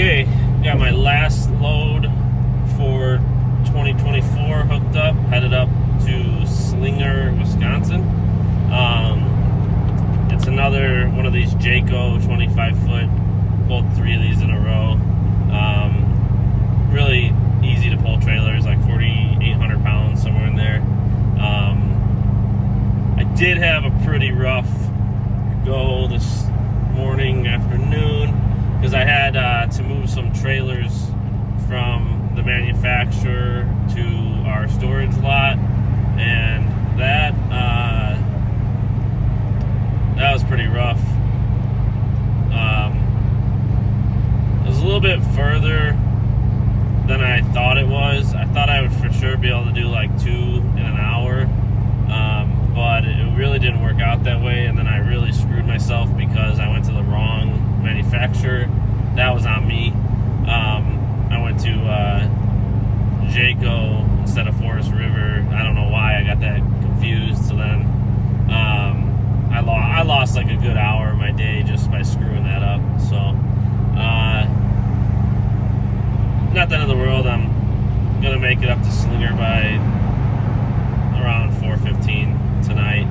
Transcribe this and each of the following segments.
Okay, got my last load for 2024 hooked up, headed up to Slinger, Wisconsin. It's another one of these Jayco 25-foot, pulled 3 of these in a row. Really easy to pull trailers, like 4,800 pounds, somewhere in there. I did have a pretty rough go this afternoon because I had to move some trailers from the manufacturer to our storage lot, and that was pretty rough. It was a little bit further than I thought it was. I thought I would for sure be able to do like 2 in an hour, but it really didn't work out that way, and then I really screwed myself because I went to the wrong manufacturer. That was on me. I went to Jayco instead of Forest River. I don't know why I got that confused. So then I lost like a good hour of my day just by screwing that up. So not the end of the world. I'm gonna make it up to Slinger by around 4:15 tonight.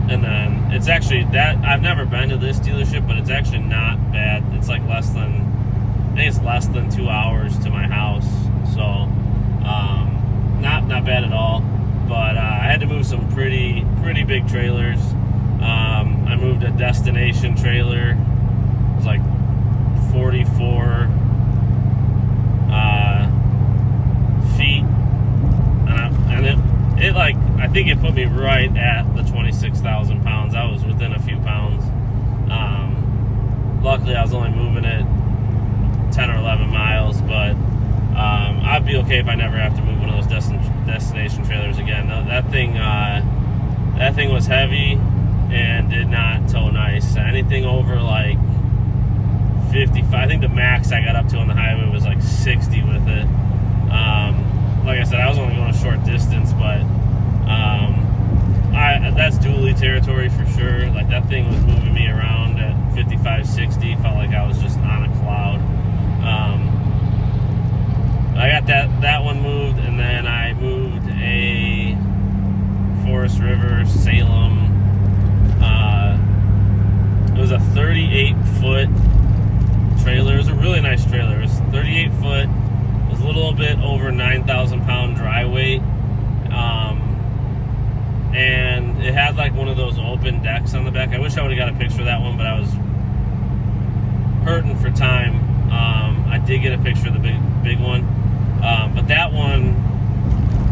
And then it's actually that I've never been to this dealership, but it's actually not bad. It's like less than 2 hours to my house, so not bad at all. But I had to move some pretty big trailers. I moved a destination trailer. It was like 44 feet, and it like, I think it put me right at the 26,000 pounds. I was within a few pounds. Luckily, I was only moving it 10 or 11 miles, but I'd be okay if I never have to move one of those destination trailers again. That thing was heavy and did not tow nice. Anything over like 55, I think the max I got up to on the highway was like 60 with it. Like I said, I was only going a short distance, but that's dually territory for sure. Like, that thing was moving me around at 55, 60. Felt like I was just on a cloud. I got that one moved, and then I moved a Forest River Salem. It was a 38-foot trailer. It was a really nice trailer. It was 38 foot. It was a little bit over 9,000 pound dry weight. And it had like one of those open decks on the back. I wish I would have got a picture of that one, but I was hurting for time. I did get a picture of the big one. But that one,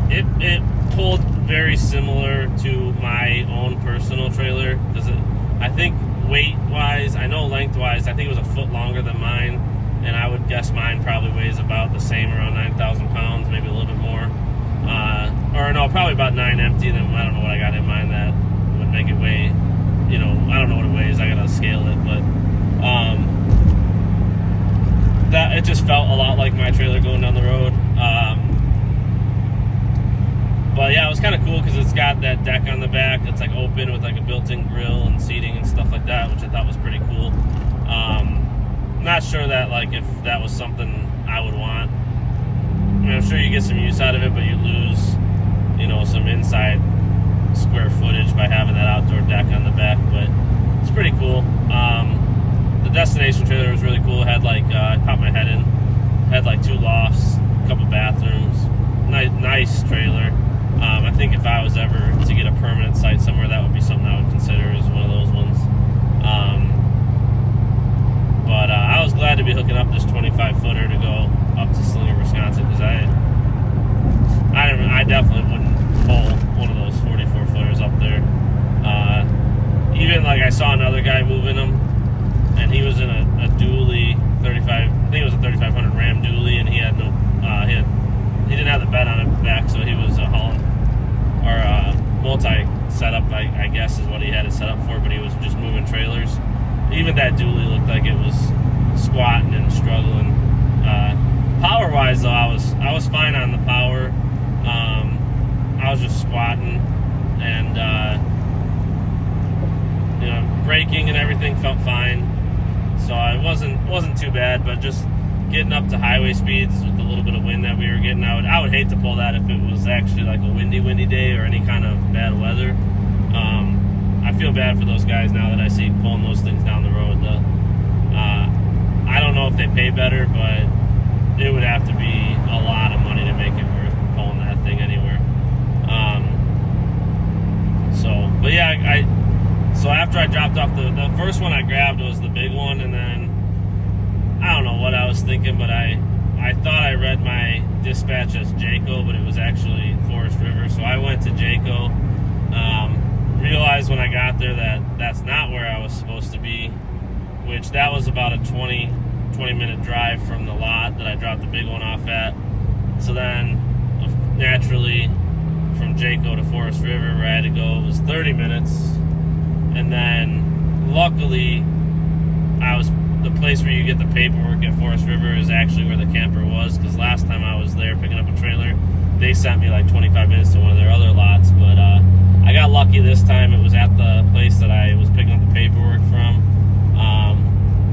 it pulled very similar to my own personal trailer. Because I think weight-wise, I know length-wise, I think it was a foot longer than mine. And I would guess mine probably weighs about the same, around 9,000 pounds, maybe a little bit more. Or no, probably about 9 empty. Then I don't know what I got in mine that would make it weigh, I don't know what it weighs. I gotta scale it, but that it just felt a lot like my trailer going down the road. But yeah, it was kind of cool because it's got that deck on the back that's like open with like a built-in grill and seating and stuff like that, which I thought was pretty cool. Not sure that like if that was something I would want. I mean, I'm sure you get some use out of it, but you lose, some inside square footage by having that outdoor deck on the back. But it's pretty cool. The destination trailer was really cool. It had like, I popped my head in, had like 2 lofts, a couple bathrooms, nice trailer. I think if I was ever to get a permanent site somewhere, that would be something I would consider as one of those ones. But I was glad to be hooking up this 25-footer to go up to Slinger, Wisconsin, because I definitely wouldn't pull one of those 44-footers up there. Even like I saw another guy moving them, and he was in a dually 35. I think it was a 3500 Ram dually, and he had no, he didn't have the bed on his back, so he was hauling or multi setup. I guess is what he had it set up for, but he was just moving trailers. Even that dually looked like it was squatting and struggling. Power-wise, though, I was fine on the power. I was just squatting, and braking and everything felt fine. So I wasn't wasn't too bad, but just getting up to highway speeds with the little bit of wind that we were getting, I would hate to pull that if it was actually like a windy day or any kind of bad weather. I feel bad for those guys now that I see pulling those things down the road. I don't know if they pay better, but it would have to be a lot of money to make it worth pulling that thing anywhere. But yeah, so after I dropped off the first one I grabbed was the big one, and then I don't know what I was thinking, but I thought I read my dispatch as Jayco, but it was actually Forest River. So I went to Jayco. Realized when I got there that that's not where I was supposed to be, which that was about a 20-minute drive from the lot that I dropped the big one off at. So then, naturally, from Jayco to Forest River, where I had to go, it was 30 minutes. And then, luckily, the place where you get the paperwork at Forest River is actually where the camper was, because last time I was there picking up a trailer, they sent me like 25 minutes to one of their other lots. But I got lucky this time. It was at the place that I was picking up the paperwork from.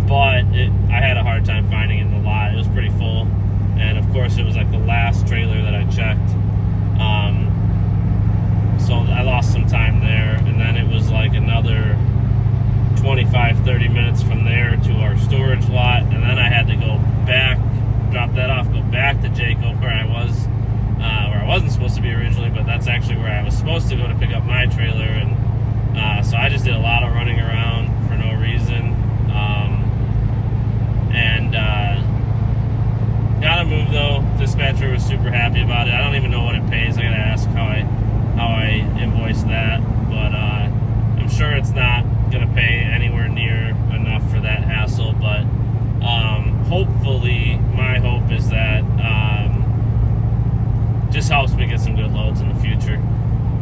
But I had a hard time finding it in the lot. It was pretty full. And of course, it was like the last trailer that I checked. So I lost some time there. And then it was like another 25-30 minutes from there to our storage lot, and then I had to go back, drop that off, go back to Jayco where I wasn't supposed to be originally, but that's actually where I was supposed to go to pick up my trailer. And so I just did a lot of running around for no reason, and got a move though. Dispatcher was super happy about it. I don't even know what it pays. I gotta ask how I invoice that, but I'm sure it's not gonna pay anywhere near enough for that hassle. But hopefully, my hope is that just helps me get some good loads in the future,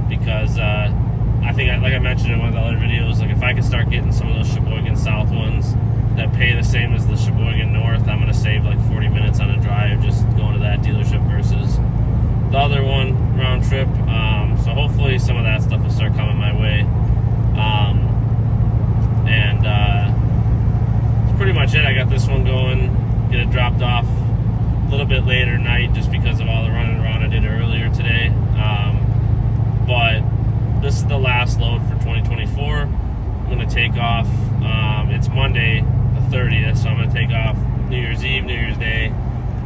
because I think, like I mentioned in one of the other videos, like if I could start getting some of those Sheboygan South ones that pay the same as the Sheboygan North, I'm gonna save like 40 minutes on a drive just going to that dealership versus the other one round trip. So hopefully some of that stuff will start coming my way. And that's pretty much it. I got this one going, get it dropped off a little bit later night just because of all the running around I did earlier today. But this is the last load for 2024. I'm going to take off. It's Monday the 30th, so I'm going to take off New Year's Eve, New Year's Day,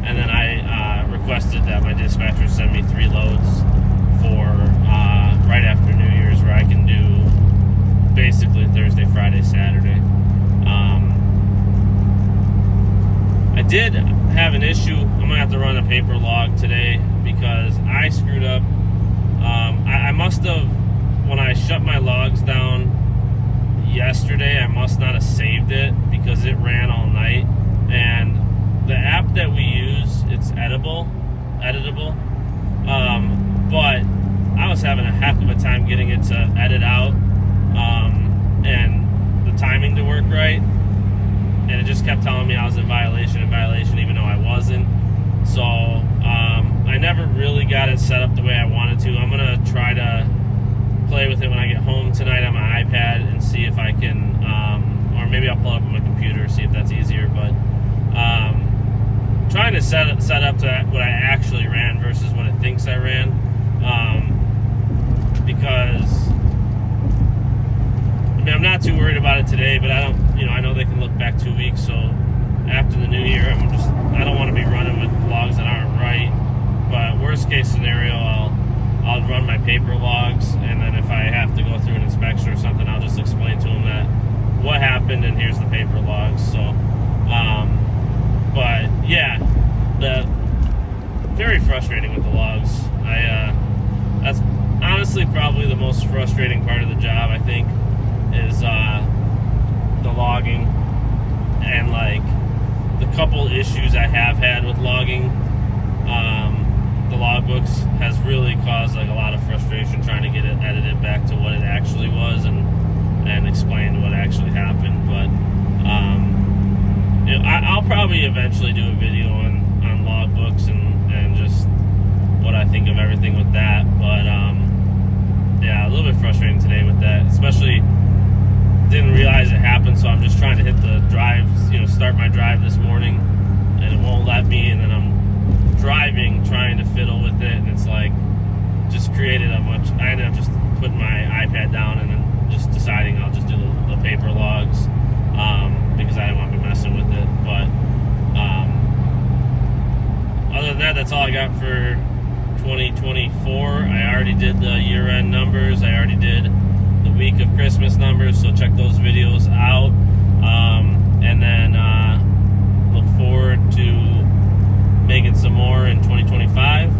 and then I requested that my dispatcher send me 3 loads for right after New Year's, where I can do basically Thursday, Friday, Saturday. I did have an issue. I'm gonna have to run a paper log today because I screwed up. I must have, when I shut my logs down yesterday, I must not have saved it because it ran all night. And the app that we use, it's editable. But I was having a heck of a time getting it to edit out and the timing to work right, and it just kept telling me I was in violation, even though I wasn't. So I never really got it set up the way I wanted to. I'm gonna try to play with it when I get home tonight on my iPad and see if I can, or maybe I'll pull it up on my computer, see if that's easier. But trying to set up to what I actually ran versus what it thinks I ran, because I mean, I'm not too worried about it today, but I know they can look back 2 weeks. So after the new year, I don't want to be running with logs that aren't right. But worst case scenario, I'll run my paper logs, and then if I have to go through an inspection or something, I'll just explain to them that what happened and here's the paper logs. So, but yeah, very frustrating with the logs. That's honestly probably the most frustrating part of the job, I think, is the logging, and like the couple issues I have had with logging, the logbooks has really caused like a lot of frustration trying to get it edited back to what it actually was and explain what actually happened. But I'll probably eventually do a video on logbooks and just what I think of everything with that. But yeah, a little bit frustrating today with that, especially didn't realize it happened, so I'm just trying to hit the drive, start my drive drive this morning, and it won't let me, and then I'm driving trying to fiddle with it, and it's like just created a bunch. I ended up just putting my iPad down and then just deciding I'll just do the paper logs because I didn't want to be messing with it. But other than that, that's all I got for 2024. I already did the year-end numbers. I already did the week of Christmas numbers, so check those videos out. And then look forward to making some more in 2025.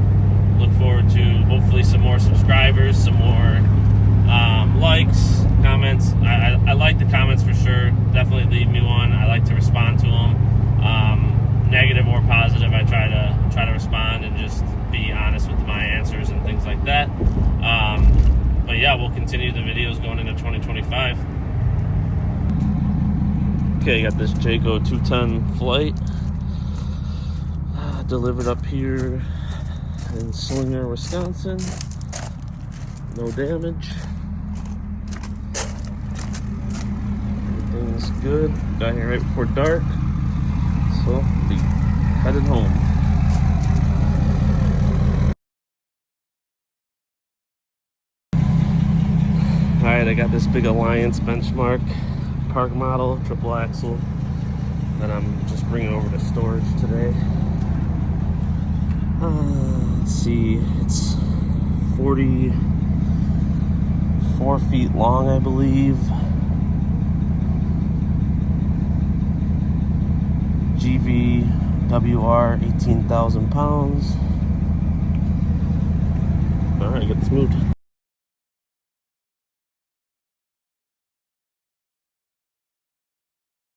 Look forward to hopefully some more subscribers, some more likes, comments. I like the comments for sure. Definitely leave me one. I like to respond to them, negative or positive. I try to respond and just be honest with my answers and things like that. But yeah, we'll continue the videos going into 2025. Okay, got this Jayco 210 flight delivered up here in Slinger, Wisconsin. No damage. Everything's good. Got here right before dark, so be headed home. Alright, I got this big Alliance Benchmark Park model, triple axle, that I'm just bringing over to storage today. Let's see, it's 44 feet long, I believe. GVWR, 18,000 pounds. Alright, get this moved.